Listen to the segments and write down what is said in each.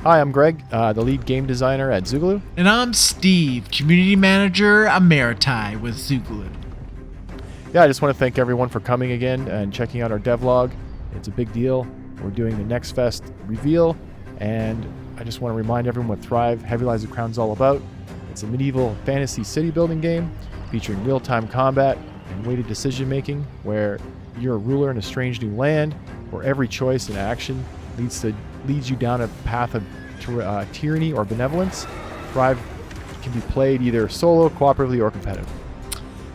Hi, I'm Greg, the lead game designer at Zoogaloo. And I'm Steve, community manager Emeritai with Zoogaloo. Yeah, I just want to thank everyone for coming again and checking out our devlog. It's a big deal. We're doing the Next Fest reveal, and I just want to remind everyone what Thrive Heavy Lies of Crown is all about. It's a medieval fantasy city building game featuring real-time combat and weighted decision-making where you're a ruler in a strange new land where every choice and action leads you down a path of tyranny or benevolence. Thrive can be played either solo, cooperatively, or competitive.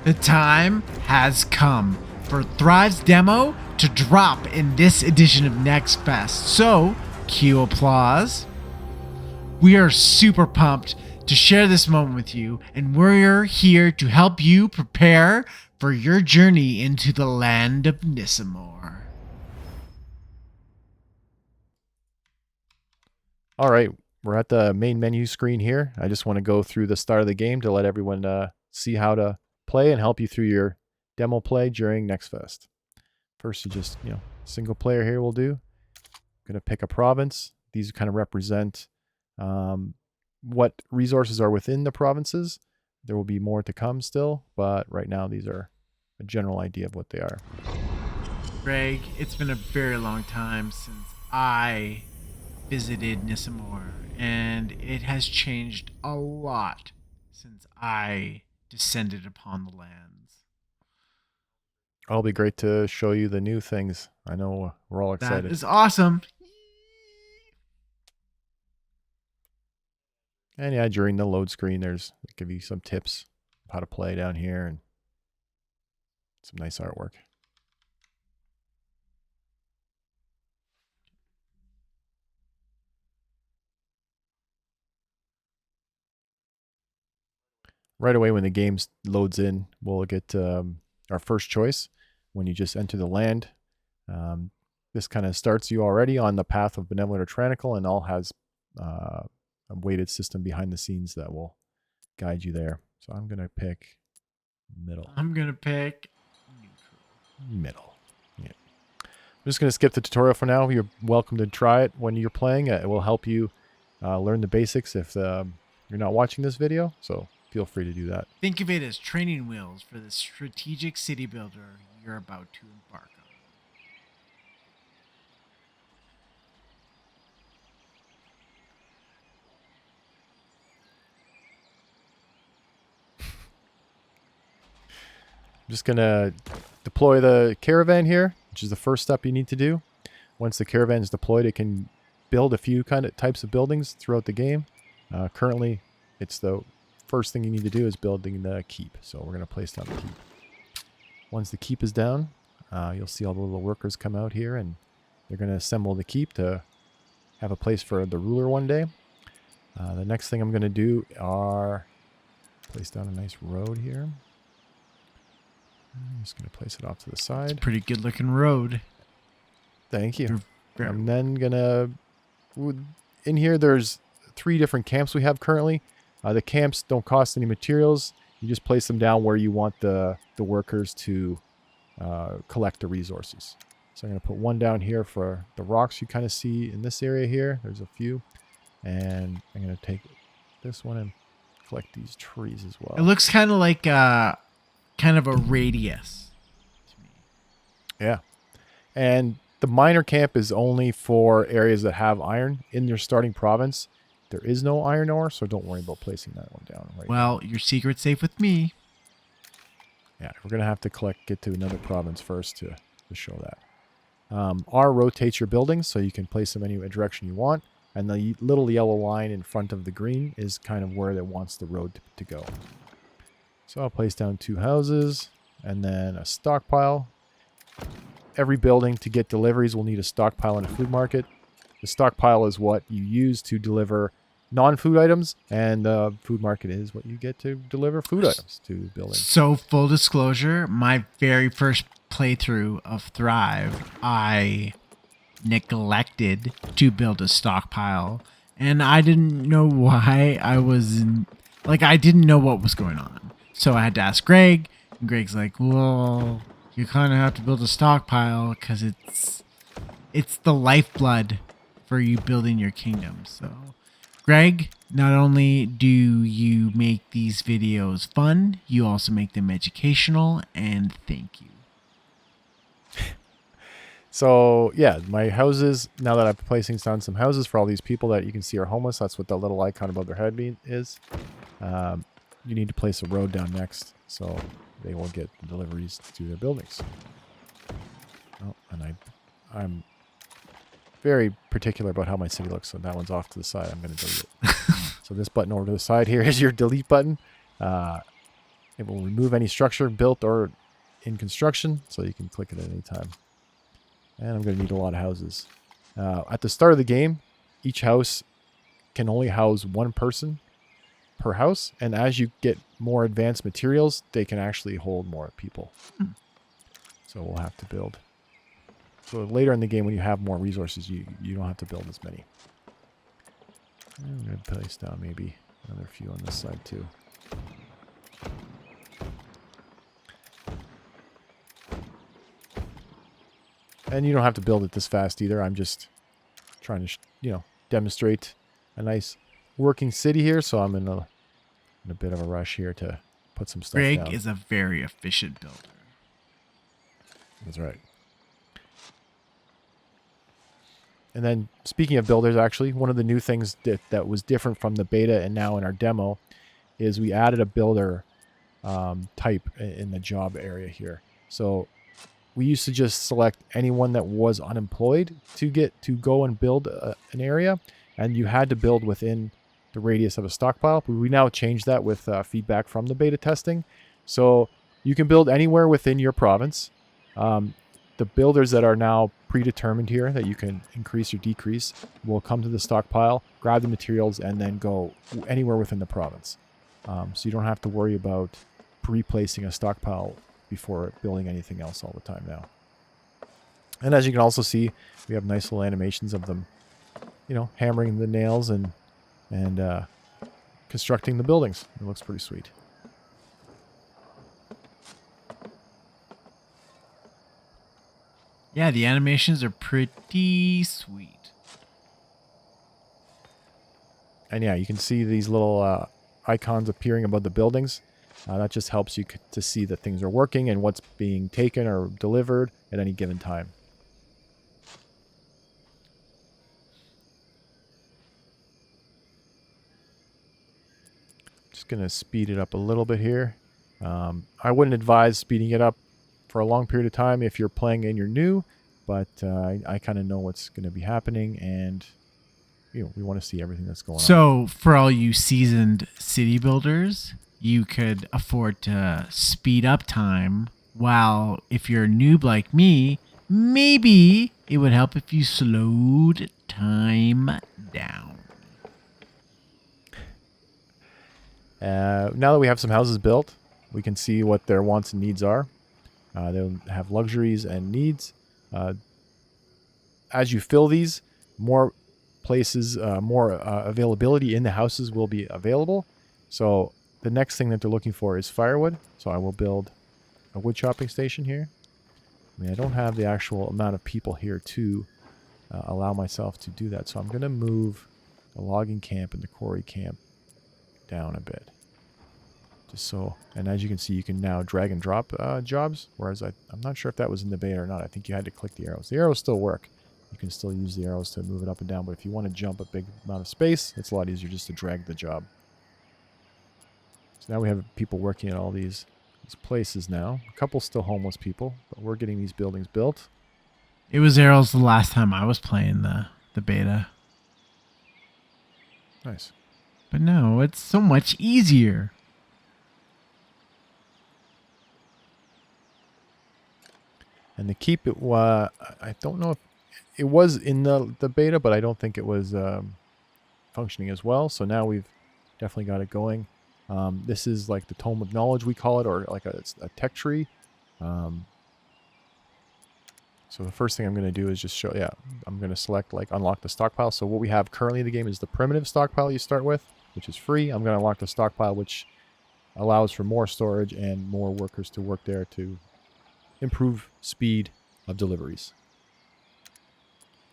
The time has come for Thrive's demo to drop in this edition of Next Fest. So, cue applause. We are super pumped to share this moment with you, and we're here to help you prepare for your journey into the land of Nissamore. All right, we're at the main menu screen here. I just want to go through the start of the game to let everyone see how to play and help you through your demo play during Next Fest. First, you just, single player here will do. Going to pick a province. These kind of represent what resources are within the provinces. There will be more to come still, but right now these are a general idea of what they are. Greg, it's been a very long time since I visited Nissamore, and it has changed a lot since I descended upon the lands. It'll be great to show you the new things. I know we're all excited. That is awesome. And yeah, during the load screen, they give you some tips of how to play down here and some nice artwork. Right away when the game loads in, we'll get our first choice. When you just enter the land, this kind of starts you already on the path of benevolent or tyrannical, and all has a weighted system behind the scenes that will guide you there. So I'm going to pick middle. I'm going to pick middle. Yeah. I'm just going to skip the tutorial for now. You're welcome to try it when you're playing. It will help you learn the basics if you're not watching this video. So feel free to do that. Think of it as training wheels for the strategic city builder you're about to embark on. I'm just going to deploy the caravan here, which is the first step you need to do. Once the caravan is deployed, it can build a few types of buildings throughout the game. Currently, it's the first thing you need to do is building the keep. So we're going to place down the keep. Once the keep is down, you'll see all the little workers come out here, and they're going to assemble the keep to have a place for the ruler one day. The next thing I'm going to do are place down a nice road here. I'm just going to place it off to the side. It's a pretty good looking road. Thank you. I'm then going to... In here, there's 3 different camps we have currently. The camps don't cost any materials. You just place them down where you want the workers to collect the resources. So I'm going to put one down here for the rocks you kind of see in this area here. There's a few. And I'm going to take this one and collect these trees as well. It looks kind of like kind of a radius to me. Yeah. And the miner camp is only for areas that have iron in your starting province. There is no iron ore, so don't worry about placing that one down right now. Your secret's safe with me. Yeah, we're going to have to get to another province first to show that. R rotates your buildings, so you can place them any direction you want. And the little yellow line in front of the green is kind of where it wants the road to go. So I'll place down 2 houses and then a stockpile. Every building to get deliveries will need a stockpile and a food market. The stockpile is what you use to deliver non-food items, and the food market is what you get to deliver food items to buildings. So full disclosure, my very first playthrough of Thrive, I neglected to build a stockpile, and I didn't know why. I didn't know what was going on. So I had to ask Greg, and Greg's like, well, you kind of have to build a stockpile because it's the lifeblood for you building your kingdom. So, Greg, not only do you make these videos fun, you also make them educational, and thank you. So yeah, my houses, now that I'm placing down some houses for all these people that you can see are homeless, that's what that little icon above their head is. You need to place a road down next so they will get deliveries to their buildings. Oh, and I'm very particular about how my city looks, so that one's off to the side. I'm going to delete it. So this button over to the side here is your delete button. It will remove any structure built or in construction, so you can click it at any time. And I'm going to need a lot of houses. At the start of the game, each house can only house one person per house. And as you get more advanced materials, they can actually hold more people. So we'll have to build. So later in the game, when you have more resources, you don't have to build as many. I'm going to place down maybe another few on this side too. And you don't have to build it this fast either. I'm just trying to, demonstrate a nice working city here. So I'm in a bit of a rush here to put some stuff down. Greg is a very efficient builder. That's right. And then speaking of builders, actually, one of the new things that was different from the beta and now in our demo is we added a builder type in the job area here. So we used to just select anyone that was unemployed to go and build an area, and you had to build within the radius of a stockpile. But we now changed that with feedback from the beta testing. So you can build anywhere within your province. The builders that are now predetermined here that you can increase or decrease will come to the stockpile, grab the materials, and then go anywhere within the province. So you don't have to worry about replacing a stockpile before building anything else all the time now. And as you can also see, we have nice little animations of them, hammering the nails and constructing the buildings. It looks pretty sweet. Yeah, the animations are pretty sweet. And yeah, you can see these little icons appearing above the buildings. That just helps you to see that things are working and what's being taken or delivered at any given time. Just going to speed it up a little bit here. I wouldn't advise speeding it up for a long period of time if you're playing and you're new, but I kind of know what's going to be happening, and we want to see everything that's going on. So for all you seasoned city builders, you could afford to speed up time, while if you're a noob like me, maybe it would help if you slowed time down. Now that we have some houses built, we can see what their wants and needs are. They'll have luxuries and needs. As you fill these, more places, more availability in the houses will be available. So the next thing that they're looking for is firewood. So I will build a wood chopping station here. I don't have the actual amount of people here to allow myself to do that. So I'm going to move the logging camp and the quarry camp down a bit. And as you can see, you can now drag and drop jobs, whereas I'm not sure if that was in the beta or not. I think you had to click the arrows. The arrows still work. You can still use the arrows to move it up and down, but if you want to jump a big amount of space, it's a lot easier just to drag the job. So now we have people working at all these places now. A couple still homeless people, but we're getting these buildings built. It was arrows the last time I was playing the beta. Nice. But no, it's so much easier. And the keep, I don't know if it was in the beta, but I don't think it was functioning as well. So now we've definitely got it going. This is like the Tome of Knowledge, we call it, or like a tech tree. So the first thing I'm going to do is just show, I'm going to select unlock the stockpile. So what we have currently in the game is the primitive stockpile you start with, which is free. I'm going to unlock the stockpile, which allows for more storage and more workers to work there to improve speed of deliveries.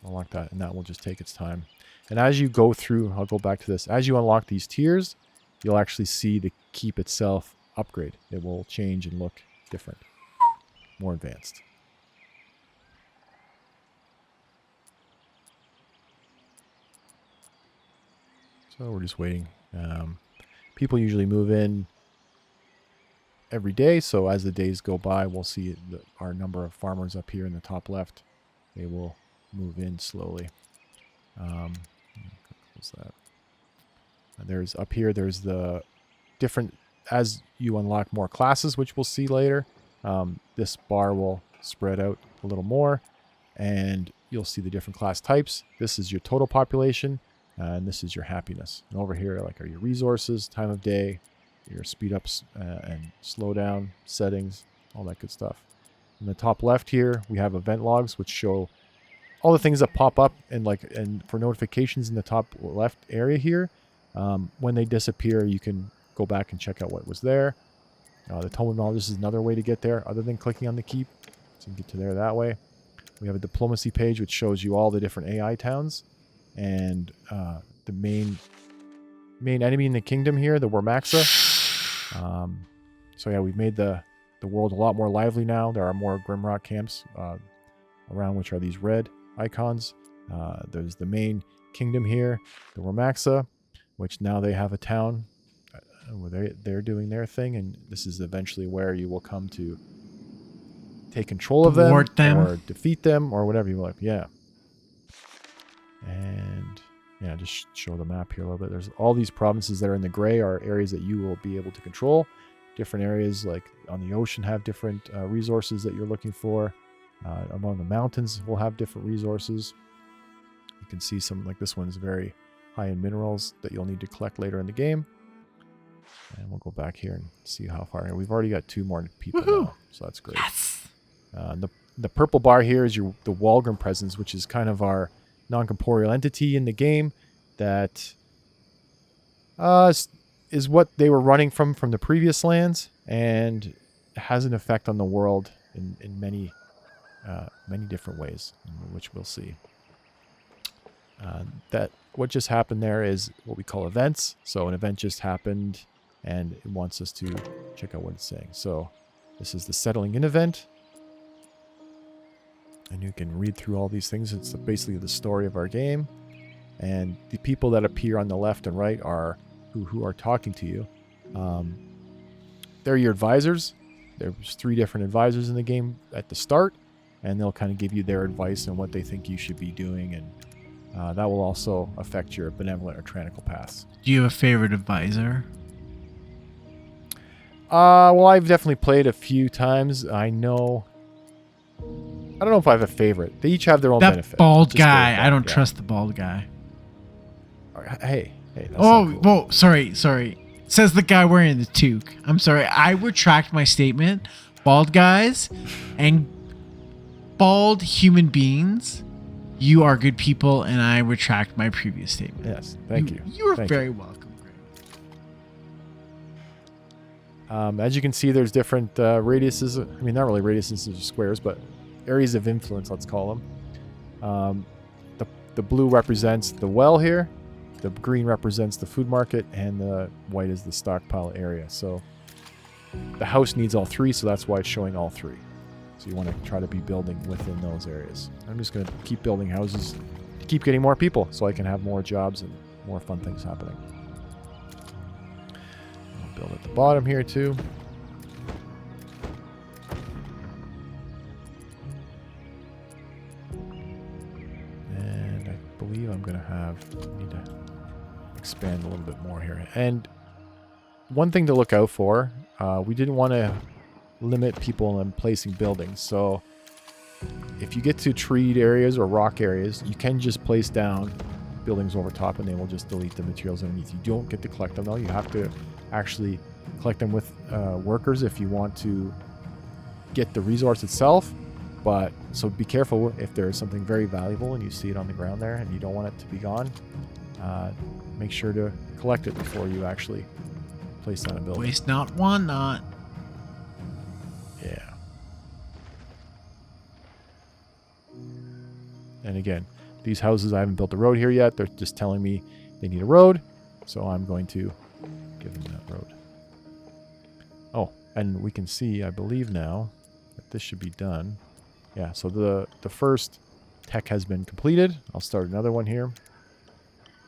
Unlock that, and that will just take its time. And as you go through, I'll go back to this. As you unlock these tiers, you'll actually see the keep itself upgrade. It will change and look different, more advanced. So we're just waiting. People usually move in every day, so as the days go by, we'll see our number of farmers up here in the top left. They will move in slowly. Close that. There's up here, there's the different, as you unlock more classes, which we'll see later, this bar will spread out a little more, and you'll see the different class types. This is your total population, and this is your happiness. And over here, like, are your resources, time of day, your speed ups and slow down settings, all that good stuff. In the top left here, we have event logs, which show all the things that pop up and for notifications in the top left area here. When they disappear, you can go back and check out what was there. The Tome of Knowledge is another way to get there other than clicking on the keep. So you can get to there that way. We have a diplomacy page which shows you all the different AI towns and the main enemy in the kingdom here, the Wormaxa. So yeah, we've made the world a lot more lively now. There are more Grimrock camps around, which are these red icons. There's the main kingdom here, the Wormaxa, which now they have a town where they're doing their thing, and this is eventually where you will come to take control of them or defeat them or whatever you like. Yeah. And yeah, just show the map here a little bit. There's all these provinces that are in the gray are areas that you will be able to control. Different areas like on the ocean have different resources that you're looking for. Among the mountains will have different resources. You can see some, like this one's very high in minerals that you'll need to collect later in the game. And we'll go back here and see how far. We've already got 2 more people now, so that's great. Yes. The purple bar here is the Walgrim presence, which is kind of our non-corporeal entity in the game that is what they were running from the previous lands, and has an effect on the world in many different ways, which we'll see. That what just happened there is what we call events. So an event just happened, and it wants us to check out what it's saying. So this is the settling in event. And you can read through all these things. It's basically the story of our game. And the people that appear on the left and right are who are talking to you. They're your advisors. There's 3 different advisors in the game at the start, and they'll kind of give you their advice on what they think you should be doing, and that will also affect your benevolent or tyrannical paths. Do you have a favorite advisor? Well, I've definitely played a few times. I don't know if I have a favorite. They each have their own benefit. That bald guy. I don't trust the bald guy. Hey. That's cool. Cool. Sorry. Says the guy wearing the toque. I'm sorry. I retract my statement. Bald guys and bald human beings, you are good people, and I retract my previous statement. Yes, thank you. You are very welcome, Greg. As you can see, there's different radiuses. I mean, not really radiuses, they're squares, but areas of influence, let's call them. The blue represents the well here. The green represents the food market, and the white is the stockpile area. So the house needs all 3, so that's why it's showing all 3. So you want to try to be building within those areas. I'm just going to keep building houses to keep getting more people so I can have more jobs and more fun things happening. I'll build at the bottom here too. And I believe I'm going to need to expand a little bit more here. And one thing to look out for, we didn't want to limit people in placing buildings. So if you get to treed areas or rock areas, you can just place down buildings over top, and they will just delete the materials underneath. You don't get to collect them though. You have to actually collect them with workers if you want to get the resource itself. But so be careful if there's something very valuable and you see it on the ground there and you don't want it to be gone. Make sure to collect it before you actually place down a building. Waste not, want not. Yeah. And again, these houses, I haven't built the road here yet. They're just telling me they need a road. So I'm going to give them that road. Oh, and we can see, I believe now, that this should be done. Yeah, so the first tech has been completed. I'll start another one here.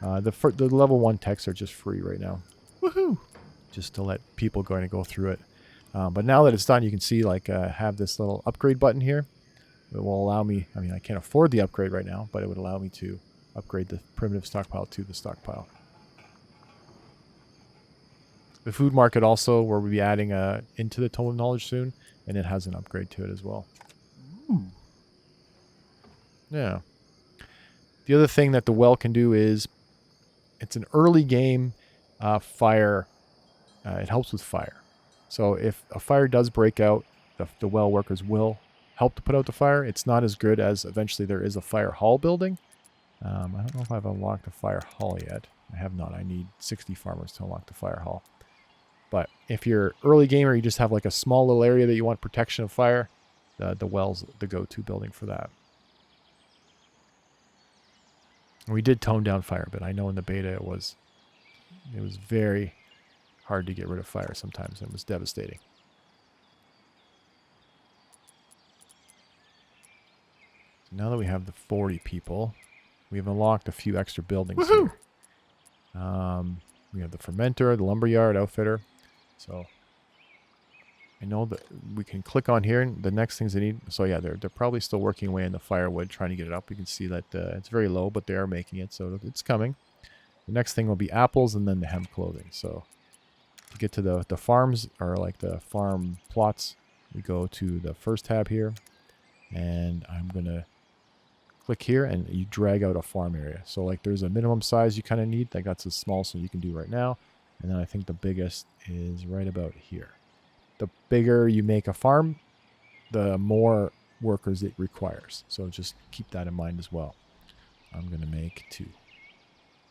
The level 1 techs are just free right now. Woohoo! Just to let people going to go through it. But now that it's done, you can see like have this little upgrade button here. It will allow me, I mean, I can't afford the upgrade right now, but it would allow me to upgrade the primitive stockpile to the stockpile. The food market also, where we'll be adding into the Tome of Knowledge soon, and it has an upgrade to it as well. Ooh. Yeah. The other thing that the well can do is, it's an early game fire. It helps with fire. So if a fire does break out, the well workers will help to put out the fire. It's not as good as eventually there is a fire hall building. I don't know if I've unlocked a fire hall yet. I have not. I need 60 farmers to unlock the fire hall. But if you're early gamer, you just have like a small little area that you want protection of fire, the well's the go-to building for that. We did tone down fire, but I know in the beta it was very hard to get rid of fire sometimes. It was devastating. So now that we have the 40 people, we've unlocked a few extra buildings Woohoo! here. We have the fermenter, the lumberyard, outfitter. So I know that we can click on here and the next things they need. So yeah, they're probably still working away in the firewood, trying to get it up. You can see that it's very low, but they are making it, so it's coming. The next thing will be apples and then the hemp clothing. So to get to the farms, or like the farm plots, we go to the first tab here, and I'm gonna click here and you drag out a farm area. So like there's a minimum size you kind of need. Like that's as small so you can do right now. And then I think the biggest is right about here. The bigger you make a farm, the more workers it requires. So just keep that in mind as well. I'm going to make 2,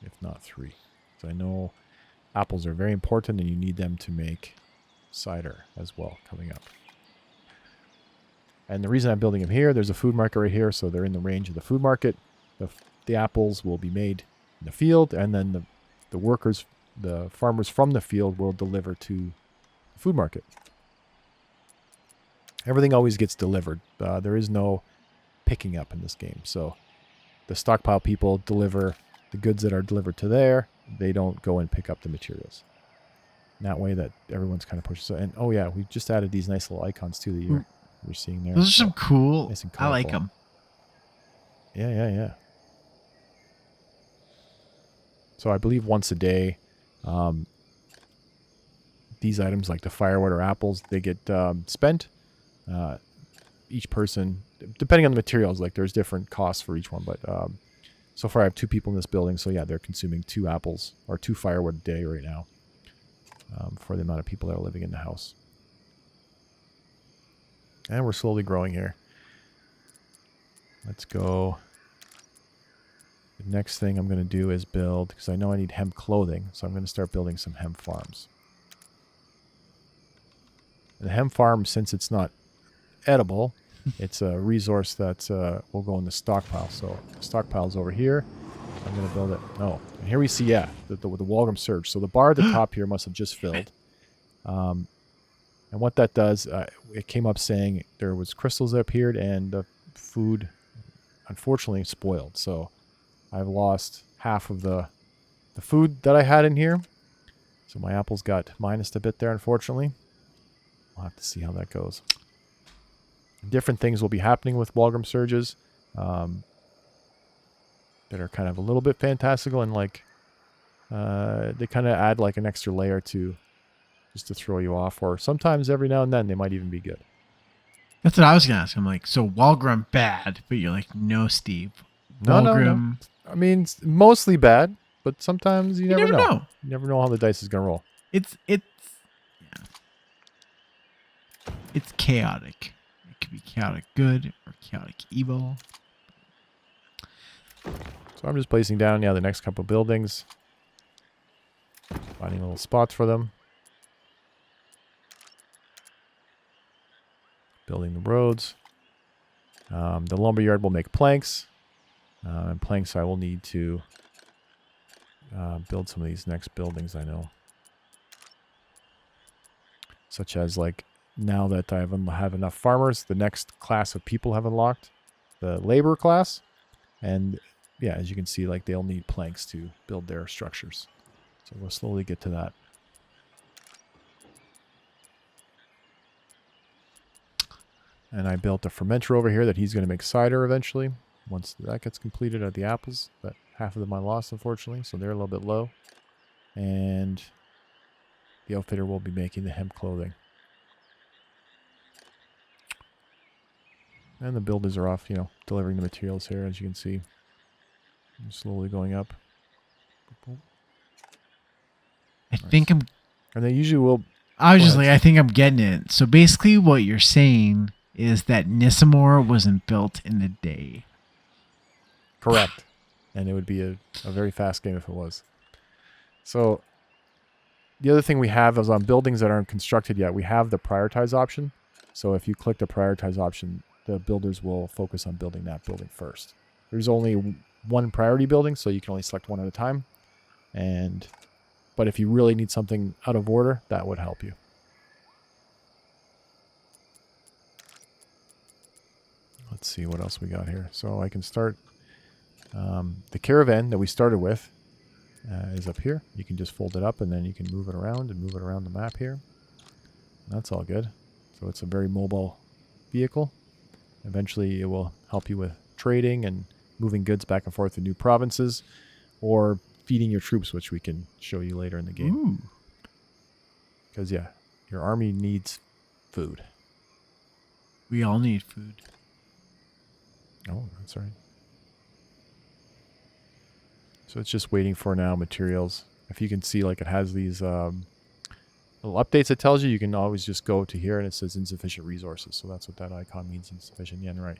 if not 3. So I know apples are very important and you need them to make cider as well coming up. And the reason I'm building them here, there's a food market right here, so they're in the range of the food market. The apples will be made in the field, and then the workers, the farmers from the field will deliver to the food market. Everything always gets delivered. There is no picking up in this game. So the stockpile people deliver the goods that are delivered to there. They don't go and pick up the materials. And that way that everyone's kind of pushed. So, and oh yeah, we just added these nice little icons too that you're seeing there. Those are some cool. Nice and I like colorful. them. Yeah. So I believe once a day, these items like the firewood or apples, they get spent. Each person, depending on the materials, like there's different costs for each one. But so far I have 2 people in this building. So yeah, they're consuming 2 apples or 2 firewood a day right now for the amount of people that are living in the house. And we're slowly growing here. Let's go. The next thing I'm going to do is build, because I know I need hemp clothing, so I'm going to start building some hemp farms. And the hemp farm, since it's not edible, it's a resource that will go in the stockpile. So the stockpile's over here. I'm going to build it. Oh, and here we see, yeah, the Waelgrim Surge. So the bar at the top here must have just filled. And what that does, it came up saying there was crystals that appeared and the food, unfortunately, spoiled. So I've lost half of the food that I had in here. So my apples got minused a bit there, unfortunately. We'll have to see how that goes. Different things will be happening with Waelgrim Surges that are kind of a little bit fantastical, and like they kind of add like an extra layer to just to throw you off, or sometimes every now and then they might even be good. That's what I was gonna ask. I'm like, so Walgrim bad, but you're like, no, Steve. No. Walgrim. I mean, it's mostly bad, but sometimes you never know. know. You never know how the dice is gonna roll. It's chaotic. It could be chaotic good or chaotic evil. So I'm just placing down the next couple buildings, finding little spots for them, building the roads. The lumberyard will make planks. And planks I will need to build some of these next buildings, I know. Such as, like, now that I have enough farmers, the next class of people have unlocked. The labor class. And, yeah, as you can see, like, they'll need planks to build their structures. So we'll slowly get to that. And I built a fermenter over here that he's going to make cider eventually. Once that gets completed at the apples. But half of them I lost, unfortunately. So they're a little bit low. And the outfitter will be making the hemp clothing. And the builders are off, delivering the materials here, as you can see. I'm slowly going up. I think I'm... And they usually will... I was just like, I think I'm getting it. So basically what you're saying is that Nissamore wasn't built in a day. Correct. And it would be a very fast game if it was. So the other thing we have is on buildings that aren't constructed yet, we have the prioritize option. So if you click the prioritize option, the builders will focus on building that building first. There's only one priority building, so you can only select one at a time. But if you really need something out of order, that would help you. Let's see what else we got here. So I can start... the caravan that we started with is up here. You can just fold it up and then you can move it around the map here. That's all good. So it's a very mobile vehicle. Eventually it will help you with trading and moving goods back and forth to new provinces or feeding your troops, which we can show you later in the game. Because, yeah, your army needs food. We all need food. Oh, that's right. So it's just waiting for now materials. If you can see, like, it has these little updates it tells you, you can always just go to here and it says insufficient resources. So that's what that icon means, insufficient. Yeah, right.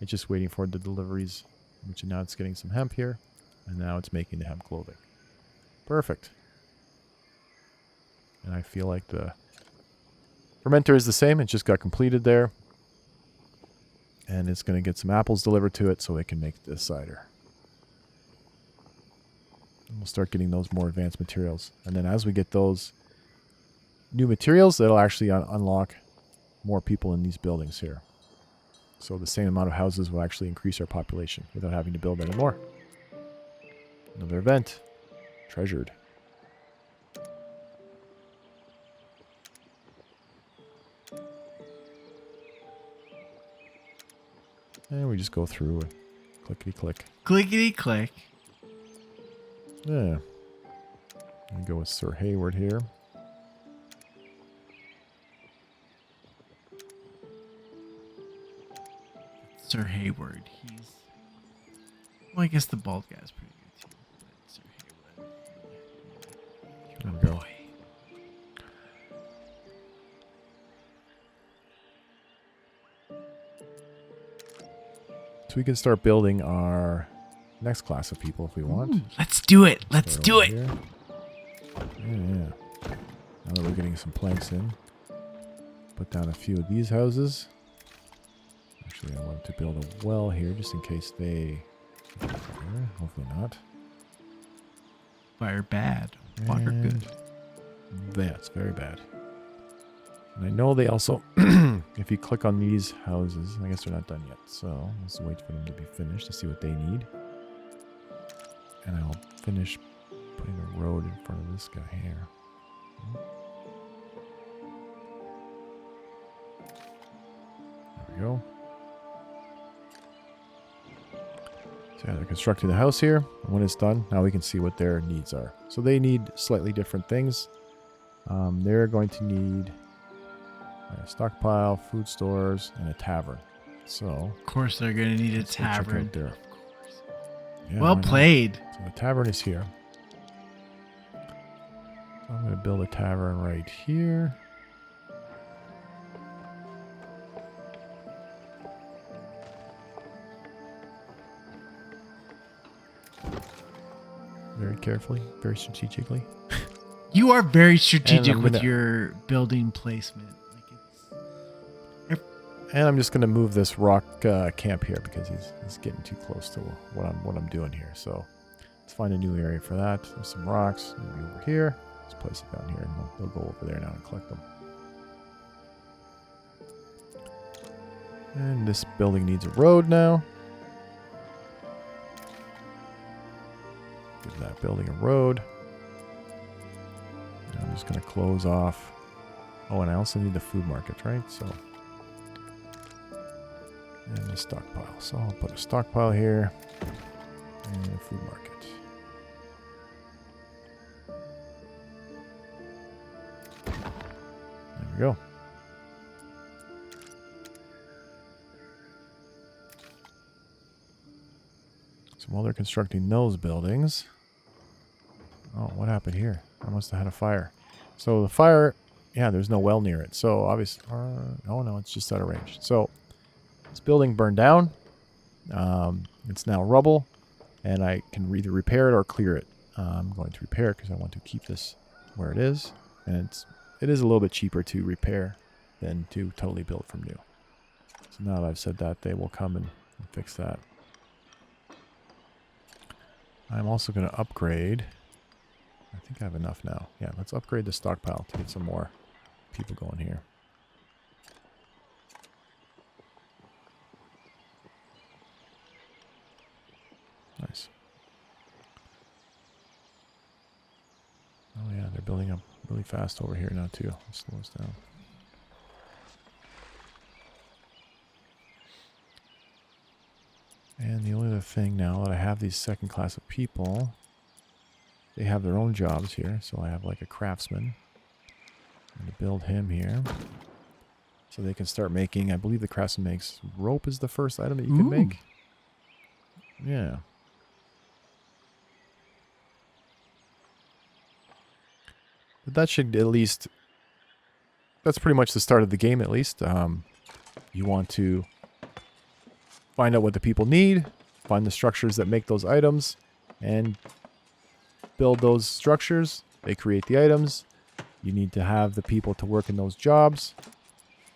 It's just waiting for the deliveries, which now it's getting some hemp here. And now it's making the hemp clothing. Perfect. And I feel like the fermenter is the same. It just got completed there. And it's going to get some apples delivered to it so it can make this cider. And we'll start getting those more advanced materials. And then as we get those new materials, that'll actually unlock more people in these buildings here. So the same amount of houses will actually increase our population without having to build any more. Another event. Treasured. And we just go through and clickety-click. Clickety-click. Yeah. We go with Sir Hayward here. Sir Hayward. He's... Well, I guess the bald guy's pretty good too. But Sir Hayward. There we go. Boy. So we can start building our next class of people if we want. Ooh, let's do it. Let's do it. Here. Yeah. Now that we're getting some planks in. Put down a few of these houses. Actually, I want to build a well here just in case they... Hopefully not. Fire bad. Water good. That's very bad. And I know they also... if you click on these houses... I guess they're not done yet. So let's wait for them to be finished to see what they need. And I'll finish putting a road in front of this guy here. There we go. So yeah, they're constructing the house here. And when it's done, now we can see what their needs are. So they need slightly different things. They're going to need a stockpile, food stores, and a tavern. So Of course they're going to need a tavern. Right there. Yeah, Well played. So the tavern is here. So I'm going to build a tavern right here. Very carefully, very strategically. You are very strategic I'm with gonna- your building placement. Like And I'm just going to move this rock camp here because he's getting too close to what I'm doing here. So let's find a new area for that. There's some rocks. Maybe over here. Let's place it down here, and they'll go over there now and collect them. And this building needs a road now. Give that building a road. And I'm just going to close off. Oh, and I also need the food market, right? So, and the stockpile. So I'll put a stockpile here and a food market. There we go. So while they're constructing those buildings, oh, what happened here? I must have had a fire. So the fire, yeah, there's no well near it. So obviously, oh no, it's just out of range. So this building burned down. It's now rubble, and I can either repair it or clear it. I'm going to repair it because I want to keep this where it is, and it is a little bit cheaper to repair than to totally build from new. So now that I've said that, they will come and fix that. I'm also going to upgrade. I think I have enough now. Yeah, let's upgrade the stockpile to get some more people going here. Nice. Oh yeah, they're building up really fast over here now too. Let's slow us down. And the only other thing now that I have these second class of people, they have their own jobs here. So I have like a craftsman. I'm going to build him here. So they can start making, I believe the craftsman makes rope is the first item that you can make. Yeah. But that should at least, that's pretty much the start of the game at least. You want to find out what the people need, find the structures that make those items, and build those structures. They create the items. You need to have the people to work in those jobs,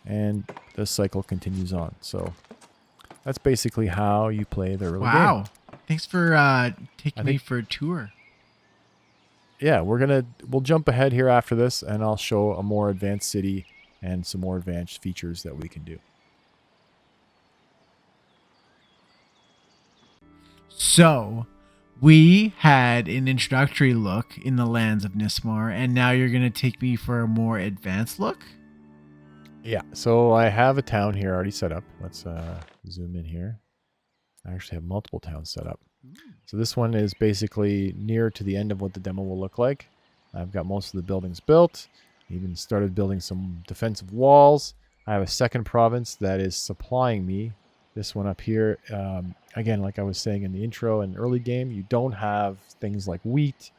and the cycle continues on. So that's basically how you play the early game. Wow. Thanks for taking me for a tour. Yeah, we'll jump ahead here after this, and I'll show a more advanced city and some more advanced features that we can do. So, we had an introductory look in the lands of Nismar, and now you're going to take me for a more advanced look? Yeah, so I have a town here already set up. Let's zoom in here. I actually have multiple towns set up. So this one is basically near to the end of what the demo will look like. I've got most of the buildings built. Even started building some defensive walls. I have a second province that is supplying me. This one up here, again, like I was saying in the intro and early game, you don't have things like wheat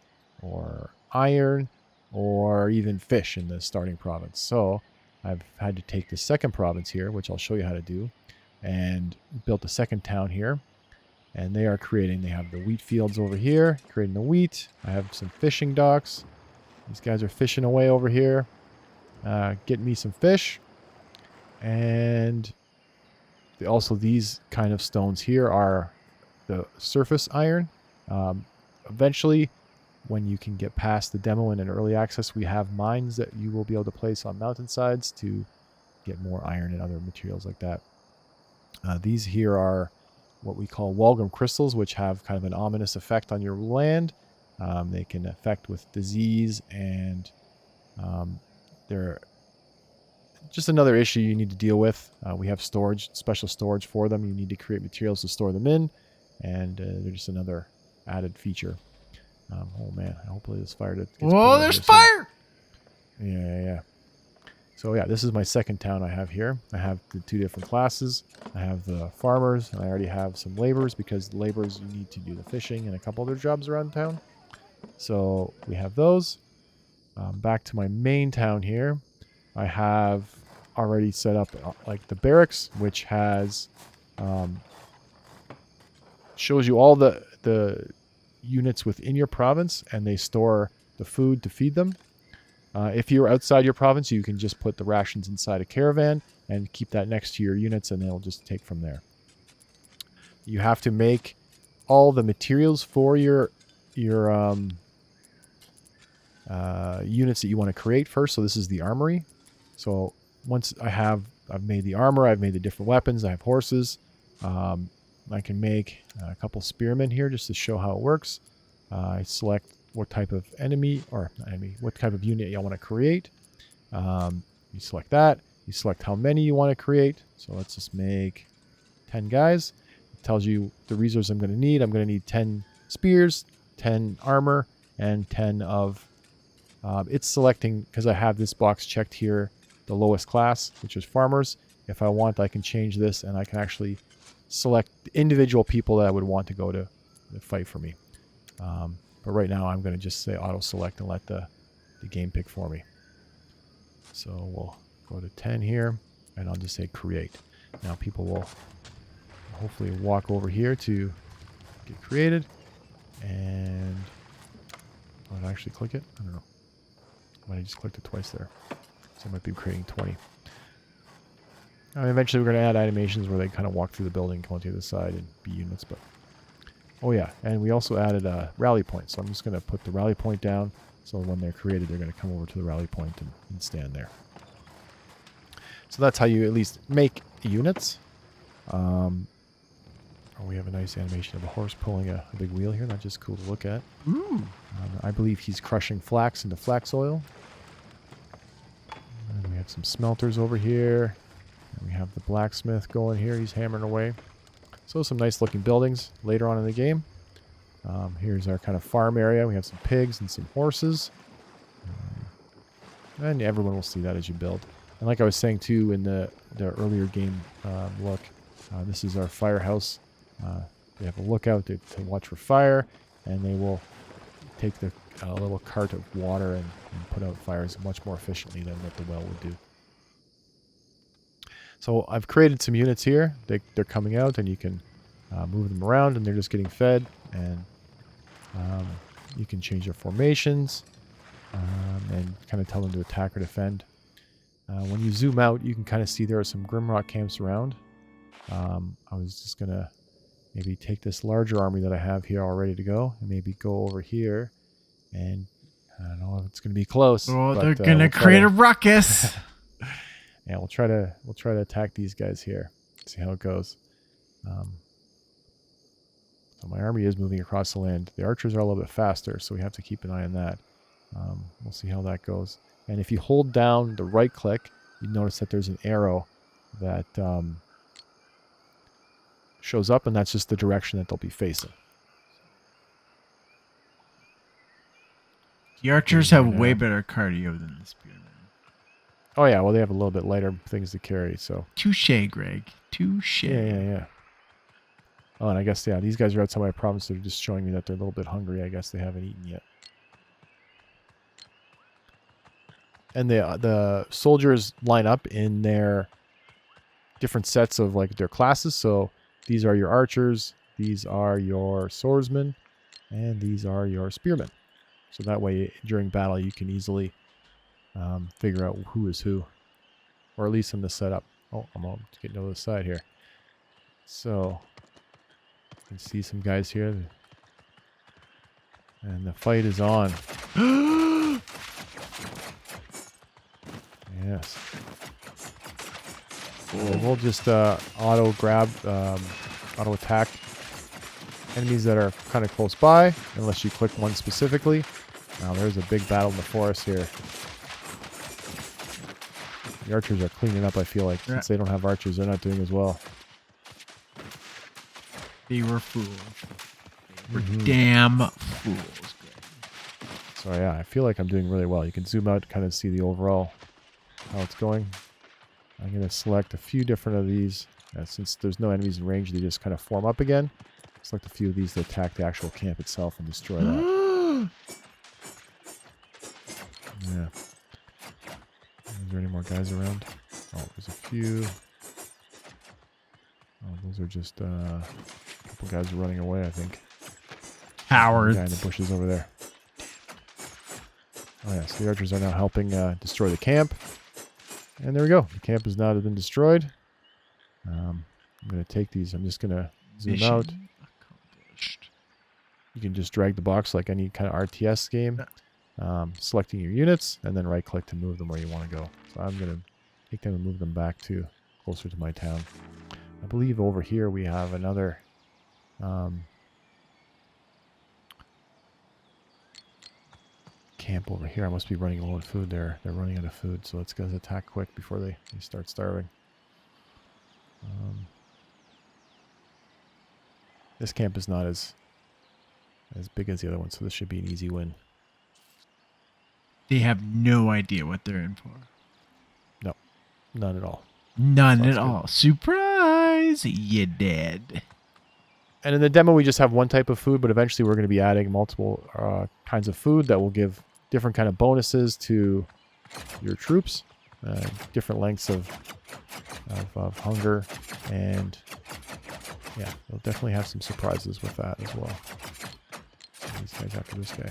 or iron or even fish in the starting province. So I've had to take the second province here, which I'll show you how to do, and built a second town here. And they are creating, they have the wheat fields over here, creating the wheat. I have some fishing docks. These guys are fishing away over here, getting me some fish. And also these kind of stones here are the surface iron. Eventually, when you can get past the demo and in early access, we have mines that you will be able to place on mountainsides to get more iron and other materials like that. These here are what we call Walgrim crystals, which have kind of an ominous effect on your land. They can affect with disease, and they're just another issue you need to deal with. We have storage, special storage for them. You need to create materials to store them in, and they're just another added feature. Oh man, hopefully this fire gets put Whoa, out there's here fire! soon. Yeah. So yeah, this is my second town I have here. I have the two different classes. I have the farmers, and I already have some laborers, because the laborers you need to do the fishing and a couple other jobs around town. So we have those. Back to my main town here. I have already set up like the barracks, which has shows you all the units within your province, and they store the food to feed them. If you're outside your province, you can just put the rations inside a caravan. and keep that next to your units, and they'll just take from there. You have to make all the materials for your units that you want to create first. So this is the armory. So once I've made the armor, I've made the different weapons, I have horses. I can make a couple spearmen here just to show how it works. I select what type of what type of unit you want to create. You select that. You select how many you want to create. So let's just make 10 guys. It tells you the resources I'm going to need. I'm going to need 10 spears, 10 armor, and 10 of... it's selecting, because I have this box checked here, the lowest class, which is farmers. If I want, I can change this, and I can actually select individual people that I would want to go to fight for me. But right now, I'm going to just say auto-select and let the game pick for me. So we'll go to 10 here, and I'll just say create. Now people will hopefully walk over here to get created. And I'll actually click it. I don't know. I might have just clicked it twice there. So I might be creating 20. Eventually we're going to add animations where they kind of walk through the building, come onto the side, and be units. But oh yeah, and we also added a rally point. So I'm just going to put the rally point down. So when they're created, they're going to come over to the rally point and stand there. So that's how you at least make units. We have a nice animation of a horse pulling a big wheel here. That's just cool to look at. Ooh. I believe he's crushing flax into flax oil. And we have some smelters over here. And we have the blacksmith going here. He's hammering away. So some nice looking buildings later on in the game. Here's our kind of farm area. We have some pigs and some horses. And everyone will see that as you build. And like I was saying too in the earlier game look, this is our firehouse. They have a lookout to watch for fire, and they will take the little cart of water and put out fires much more efficiently than what the well would do. So I've created some units here. They're coming out, and you can move them around, and they're just getting fed. And you can change their formations and kind of tell them to attack or defend. When you zoom out, you can kind of see there are some Grimrock camps around. I was just going to maybe take this larger army that I have here all ready to go, and maybe go over here, and I don't know if it's going to be close. Oh, but, they're going to create a ruckus. Yeah, we'll try to attack these guys here. See how it goes. So my army is moving across the land. The archers are a little bit faster, so we have to keep an eye on that. We'll see how that goes. And if you hold down the right click, you notice that there's an arrow that shows up, and that's just the direction that they'll be facing. The archers have way better cardio than the spearmen. Oh yeah, well they have a little bit lighter things to carry, so. Touche, Greg. Touche. Yeah. Oh, and I guess, yeah, these guys are outside my province. They're just showing me that they're a little bit hungry. I guess they haven't eaten yet. And the soldiers line up in their different sets of like their classes. So these are your archers, these are your swordsmen, and these are your spearmen. So that way, during battle, you can easily figure out who is who, or at least in the setup. Oh, I'm getting to the side here. So you can see some guys here, and the fight is on. Yes. We'll just auto grab, auto attack enemies that are kind of close by, unless you click one specifically. Now there's a big battle in the forest here. The archers are cleaning up, I feel like. Since they don't have archers, they're not doing as well. They were fools. They were damn fools. So yeah, I feel like I'm doing really well. You can zoom out to kind of see the overall how it's going. I'm going to select a few different of these. Since there's no enemies in range, they just kind of form up again. Select a few of these to attack the actual camp itself and destroy that. Yeah. Is there any more guys around? Oh, there's a few. Oh, those are just a couple guys running away, I think. Cowards. Guy in the bushes over there. Oh yeah, so the archers are now helping destroy the camp. And there we go. The camp has now been destroyed. I'm going to take these. I'm just going to zoom Mission out. accomplished. You can just drag the box like any kind of RTS game. Selecting your units, and then right-click to move them where you want to go. So I'm going to take them and move them back to closer to my town. I believe over here we have another camp over here. I must be running low on food there. They're running out of food, so let's go attack quick before they start starving. This camp is not as big as the other one, so this should be an easy win. They have no idea what they're in for. No, none at all. None Sounds at good. all. Surprise! You dead. And in the demo, we just have one type of food, but eventually we're going to be adding multiple kinds of food that will give different kind of bonuses to your troops, different lengths of hunger, and yeah, we'll definitely have some surprises with that as well. These guys after this guy.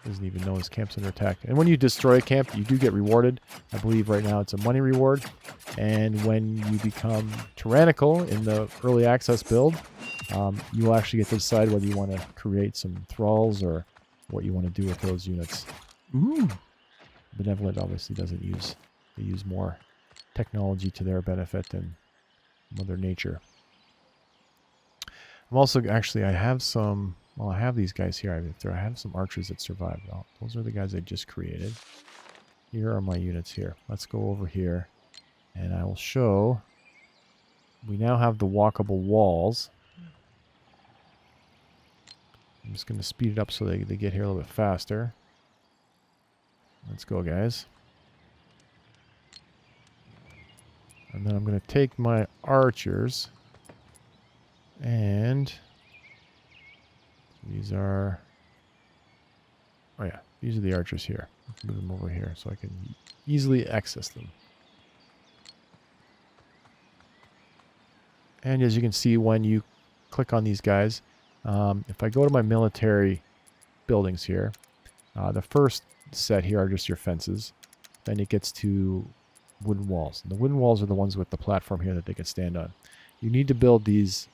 Doesn't even know his camp's under attack. And when you destroy a camp, you do get rewarded. I believe right now it's a money reward. And when you become tyrannical in the early access build, you will actually get to decide whether you want to create some thralls or what you want to do with those units. Ooh. Benevolent obviously doesn't use. They use more technology to their benefit than Mother Nature. I'm also actually, I have some. Well, I have these guys here. I have some archers that survived. Well, those are the guys I just created. Here are my units here. Let's go over here. And I will show. We now have the walkable walls. I'm just going to speed it up so they get here a little bit faster. Let's go, guys. And then I'm going to take my archers. And these are, oh yeah, these are the archers here. Let's move them over here so I can easily access them. And as you can see, when you click on these guys, if I go to my military buildings here, the first set here are just your fences. Then it gets to wooden walls. And the wooden walls are the ones with the platform here that they can stand on. You need to build these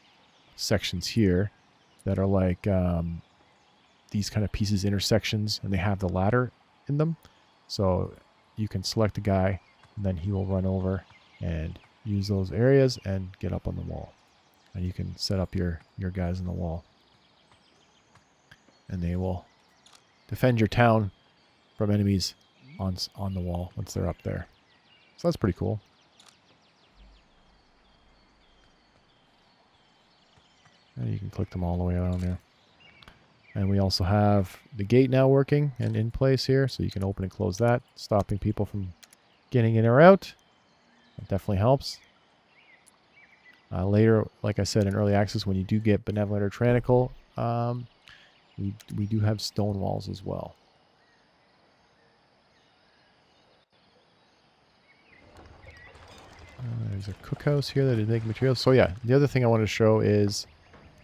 sections here that are like these kind of pieces, intersections, and they have the ladder in them. So you can select a guy, and then he will run over and use those areas and get up on the wall. And you can set up your guys on the wall. And they will defend your town from enemies on the wall once they're up there. So that's pretty cool. And you can click them all the way around there. And we also have the gate now working and in place here, so you can open and close that, stopping people from getting in or out. That definitely helps. Later, like I said, in early access, when you do get benevolent or tyrannical, we do have stone walls as well. There's a cookhouse here that is making materials. So yeah, the other thing I want to show is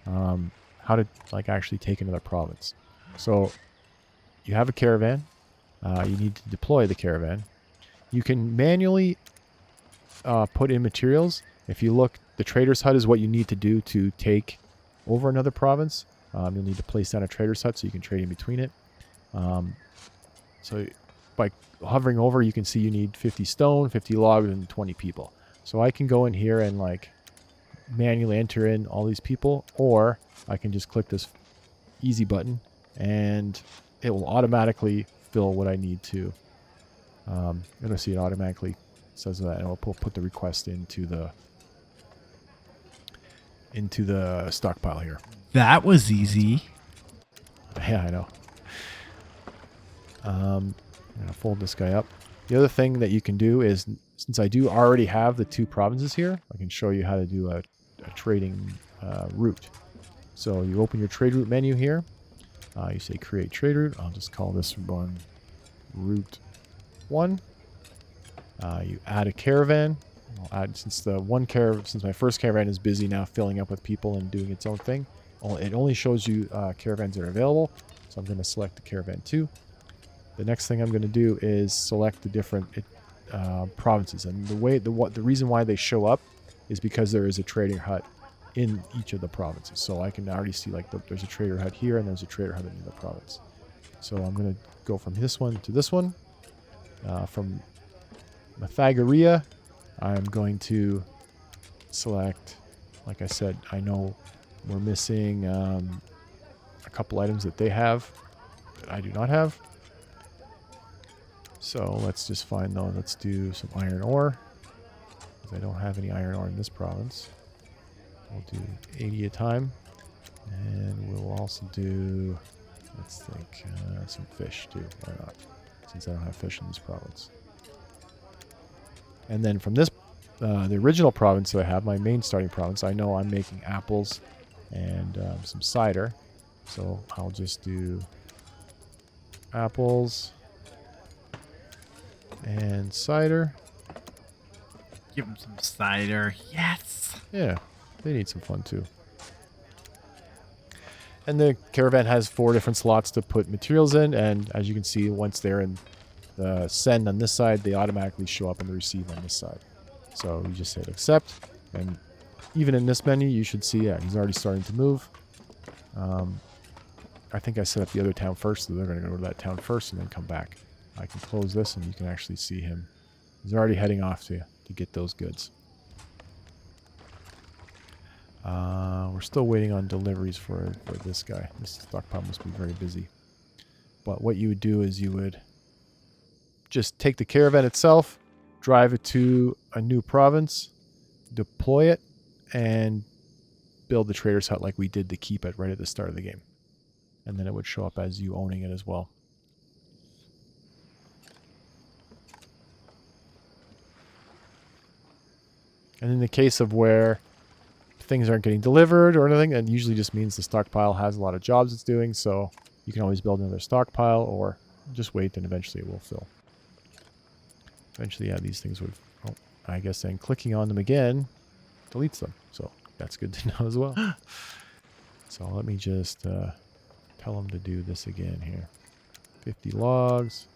how to actually take another province. So you have a caravan. You need to deploy the caravan. You can manually put in materials. If you look, the trader's hut is what you need to do to take over another province. You'll need to place down a trader's hut so you can trade in between it. So by hovering over, you can see you need 50 stone, 50 logs, and 20 people. So I can go in here and manually enter in all these people, or I can just click this easy button and it will automatically fill what I need to. You'll see it automatically says that, and it will put the request into the stockpile here. That was easy. Yeah, I know. I'm gonna fold this guy up. The other thing that you can do is, since I do already have the 2 provinces here, I can show you how to do a trading route. So you open your trade route menu here. You say create trade route. I'll just call this one route 1. You add a caravan. I'll add, since my first caravan is busy now filling up with people and doing its own thing, it only shows you caravans that are available. So I'm going to select the caravan 2. The next thing I'm going to do is select the different provinces, and the reason why they show up is because there is a trader hut in each of the provinces. So I can already see like there's a trader hut here and there's a trader hut in the province. So I'm going to go from this one to this one. From Pythagorea, I'm going to select, like I said, I know we're missing a couple items that they have that I do not have. So let's just find those. Let's do some iron ore, because I don't have any iron ore in this province. We'll do 80 a time. And we'll also do, let's think, some fish too. Why not? Since I don't have fish in this province. And then from this, the original province that I have, my main starting province, I know I'm making apples and some cider. So I'll just do apples and cider. Give them some cider. Yes. Yeah, they need some fun too. And the caravan has 4 different slots to put materials in, and as you can see, once they're in the send on this side, they automatically show up in the receive on this side. So you just hit accept, and even in this menu, you should see, yeah, he's already starting to move. I think I set up the other town first, so they're going to go to that town first and then come back. I can close this, and you can actually see him. He's already heading off to get those goods. We're still waiting on deliveries for this guy. This stockpile must be very busy. But what you would do is you would just take the caravan itself, drive it to a new province, deploy it, and build the trader's hut like we did to keep it right at the start of the game. And then it would show up as you owning it as well. And in the case of where things aren't getting delivered or anything, that usually just means the stockpile has a lot of jobs it's doing, so you can always build another stockpile or just wait and eventually it will fill. Eventually, yeah, these things would, oh, I guess then clicking on them again deletes them, so that's good to know as well. So let me just tell them to do this again here. 50 logs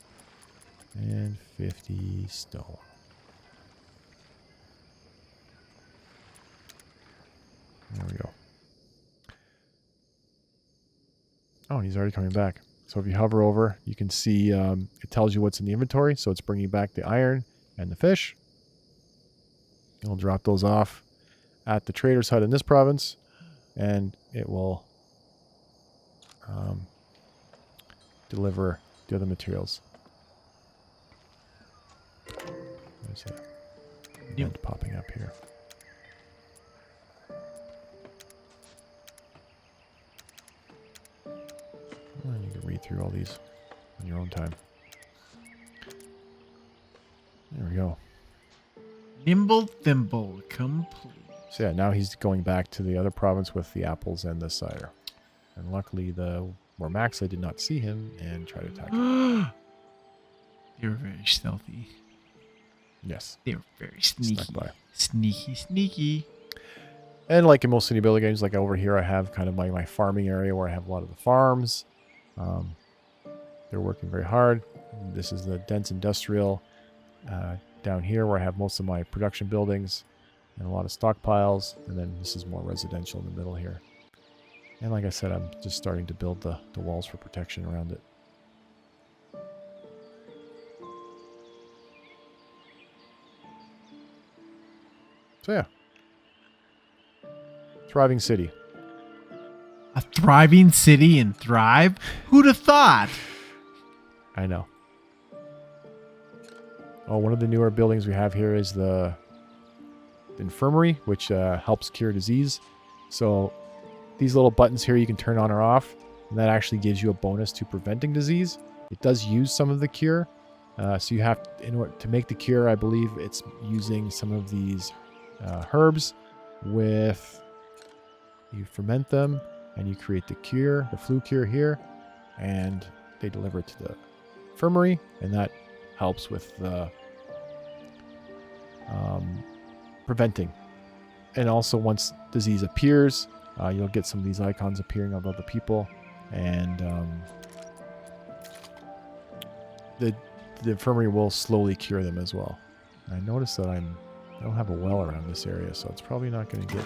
and 50 stone. There we go. Oh, and he's already coming back. So if you hover over, you can see it tells you what's in the inventory. So it's bringing back the iron and the fish. It'll drop those off at the trader's hut in this province, and it will deliver the other materials. There's an event popping up here. You can read through all these on your own time. There we go. Nimble thimble complete. So yeah, now he's going back to the other province with the apples and the cider. And luckily where Maxley did not see him and try to attack him. They were very stealthy. Yes. They were very sneaky. Snuck by. Sneaky, sneaky. And like in most city building games, like over here I have kind of my farming area where I have a lot of the farms. They're working very hard. This is the dense industrial down here where I have most of my production buildings and a lot of stockpiles. And then this is more residential in the middle here. And like I said, I'm just starting to build the walls for protection around it. So yeah. Thriving city. A thriving city and thrive? Who'd have thought? I know. Oh, one of the newer buildings we have here is the infirmary, which helps cure disease. So these little buttons here you can turn on or off, and that actually gives you a bonus to preventing disease. It does use some of the cure. So you have, in order to make the cure, I believe it's using some of these herbs with, you ferment them and you create the cure, the flu cure here, and they deliver it to the infirmary, and that helps with the preventing. And also once disease appears, you'll get some of these icons appearing above the people, and the infirmary will slowly cure them as well. I noticed that I don't have a well around this area, so it's probably not going to get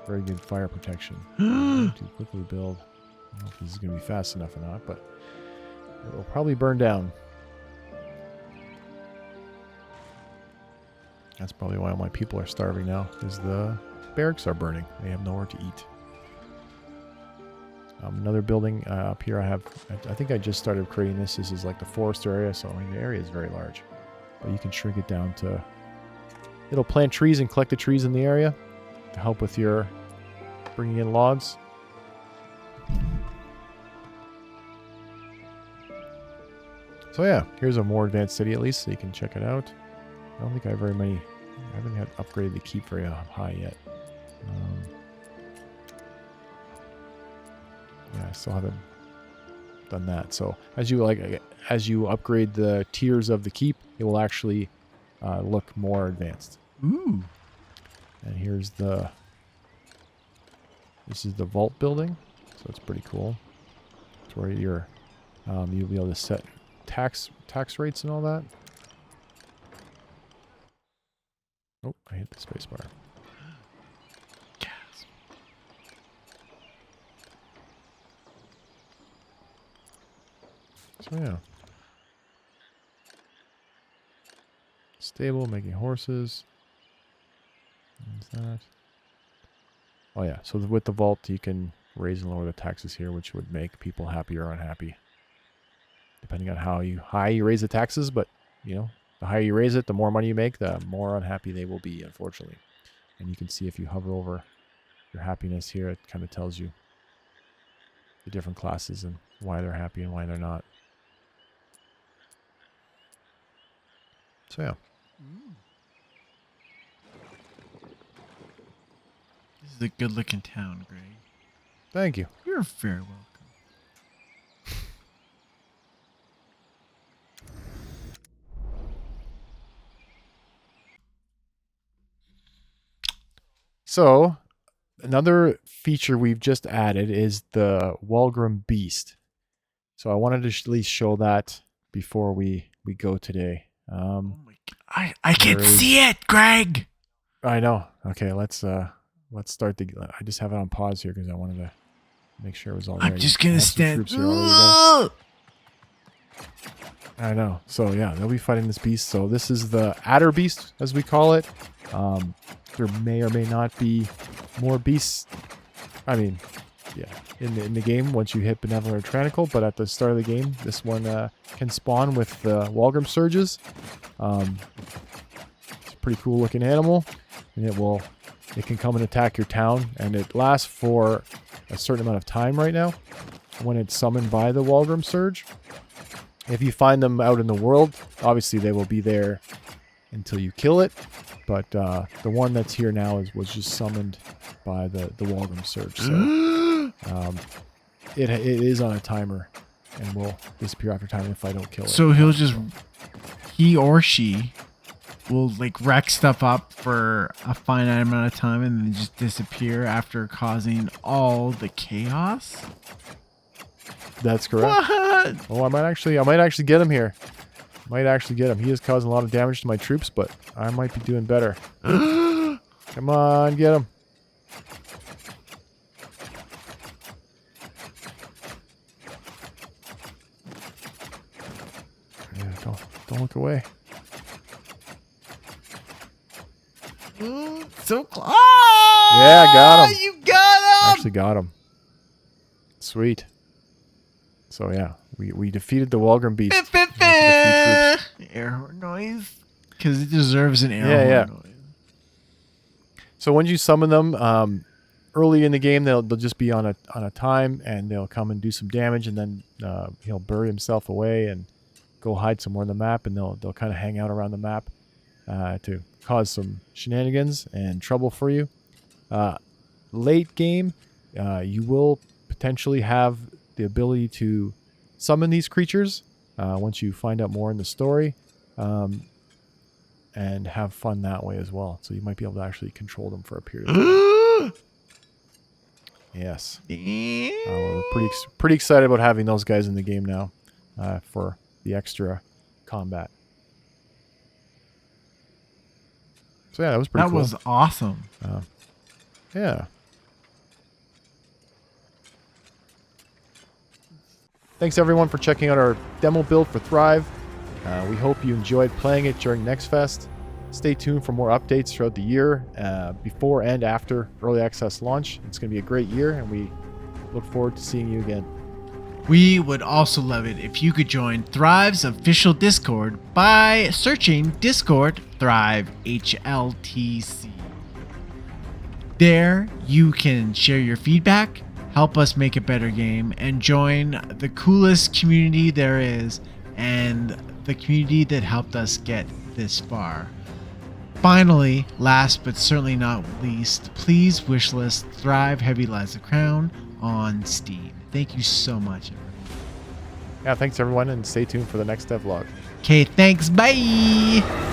very good fire protection. I'm going to quickly build. I don't know if this is going to be fast enough or not, but it will probably burn down. That's probably why all my people are starving now, is the barracks are burning. They have nowhere to eat. Another building up here I think I just started creating this. This is like the forest area, so I mean, the area is very large. But you can shrink it down to... It'll plant trees and collect the trees in the area to help with your bringing in logs. So yeah, here's a more advanced city at least, so you can check it out. I don't think I have very many... I haven't had upgraded the keep very high yet. Yeah, I still haven't done that. So as you upgrade the tiers of the keep, it will actually look more advanced. Ooh. And here's this is the vault building, so it's pretty cool. It's where you'll be able to set tax rates and all that. Oh, I hit the spacebar. So yeah. Stable, making horses. What's that? Oh yeah, so with the vault you can raise and lower the taxes here, which would make people happy or unhappy. Depending on how high you raise the taxes, but you know, the higher you raise it, the more money you make, the more unhappy they will be, unfortunately. And you can see if you hover over your happiness here, it kind of tells you the different classes and why they're happy and why they're not. So yeah. This is a good looking town, Greg. Thank you. You're very welcome. So, another feature we've just added is the Waelgrim Beast. So I wanted to at least show that before we go today. Oh my God. I can see it, Greg. I know. Okay, let's start the... I just have it on pause here because I wanted to make sure it was all ready. I'm just going to stand... I know. So yeah, they'll be fighting this beast. So this is the Adderbeast, as we call it. There may or may not be more beasts. I mean, yeah, in the game once you hit Benevolent or Tyrannical, but at the start of the game, this one can spawn with the Waelgrim Surges. It's a pretty cool looking animal, and it can come and attack your town, and it lasts for a certain amount of time right now when it's summoned by the Waelgrim Surge. If you find them out in the world, obviously they will be there until you kill it. But the one that's here now was just summoned by the Waelgrim Surge. So it is on a timer and will disappear after time if I don't kill it. So he or she will like wreck stuff up for a finite amount of time and then just disappear after causing all the chaos? That's correct. What? Oh, I might actually get him here. Might actually get him. He is causing a lot of damage to my troops, but I might be doing better. Come on, get him. Yeah, don't look away. So close. Oh, yeah, got him. You got him. Actually got him. Sweet. So yeah, we defeated the Waelgrim Beast. Air horn noise, because it deserves an air horn noise. So when you summon them, early in the game they'll just be on a time, and they'll come and do some damage, and then he'll bury himself away and go hide somewhere on the map, and they'll kind of hang out around the map to cause some shenanigans and trouble for you. Late game, you will potentially have the ability to summon these creatures once you find out more in the story, and have fun that way as well. So you might be able to actually control them for a period of time. Yes. We're pretty excited about having those guys in the game now for the extra combat. So yeah, that was pretty That cool. was awesome. Yeah. Thanks everyone for checking out our demo build for Thrive. We hope you enjoyed playing it during Next Fest. Stay tuned for more updates throughout the year, before and after early access launch. It's going to be a great year, and we look forward to seeing you again. We would also love it if you could join Thrive's official Discord by searching Discord Thrive HLTC. There, you can share your feedback, help us make a better game, and join the coolest community there is, and the community that helped us get this far. Finally, last but certainly not least, please wishlist Thrive Heavy Lies the Crown on Steam. Thank you so much, everyone. Yeah, thanks everyone, and stay tuned for the next devlog. Okay, thanks. Bye.